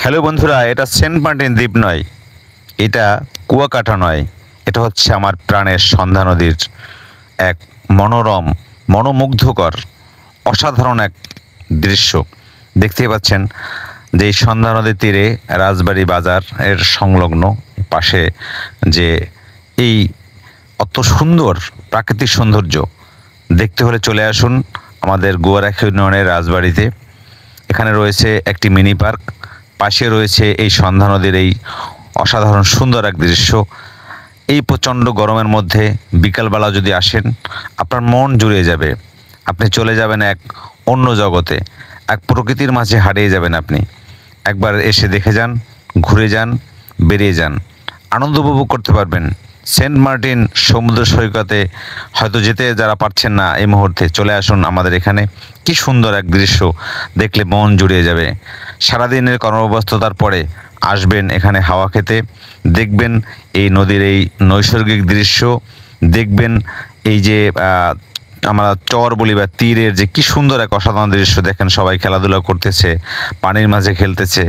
Hello বন্ধুরা, এটা Saint Martin দ্বীপ নয়, এটা কুয়াকাটা নয়, এটা হচ্ছে আমার প্রাণের সন্ধ্যা নদীর এক মনোরম, মনোমুগ্ধকর, অসাধারণ এক দৃশ্য। দেখতেই পাচ্ছেন যে এই সন্ধ্যা নদীর তীরে রাজবাড়ি বাজার এর সংলগ্ন পাশে যে এই অত সুন্দর প্রাকৃতিক সৌন্দর্য দেখতে হলে চলে আসুন আমাদের গোয়ারাখি ইউনিয়নের রাজবাড়িতে। এখানে রয়েছে একটি মিনি পার্ক, পাশে রয়েছে এই সন্ধ্যা নদীর এই অসাধারণ সুন্দর এক দৃশ্য। এই প্রচণ্ড গরমের মধ্যে বিকালবেলা যদি আসেন, আপনার মন জুড়িয়ে যাবে, আপনি চলে যাবেন এক অন্য জগতে, এক প্রকৃতির মাঝে হারিয়ে যাবেন আপনি। একবার এসে দেখে যান, ঘুরে যান, বেরিয়ে যান, আনন্দ উপভোগ করতে পারবেন। সেন্ট মার্টিন সমুদ্র সৈকতে হয়তো যেতে যারা পারছেন না এই মুহূর্তে, চলে আসুন আমাদের এখানে। কি সুন্দর এক দৃশ্য, দেখলে মন জুড়িয়ে যাবে। সারাদিনের কর্মব্যস্ততার পরে আসবেন এখানে হাওয়া খেতে, দেখবেন এই নদীর এই নৈসর্গিক দৃশ্য, দেখবেন এই যে আমরা চর বলি বা তীরের যে কি সুন্দর এক অসাধারণ দৃশ্য। দেখেন সবাই খেলাধুলা করতেছে, পানির মাঝে খেলতেছে,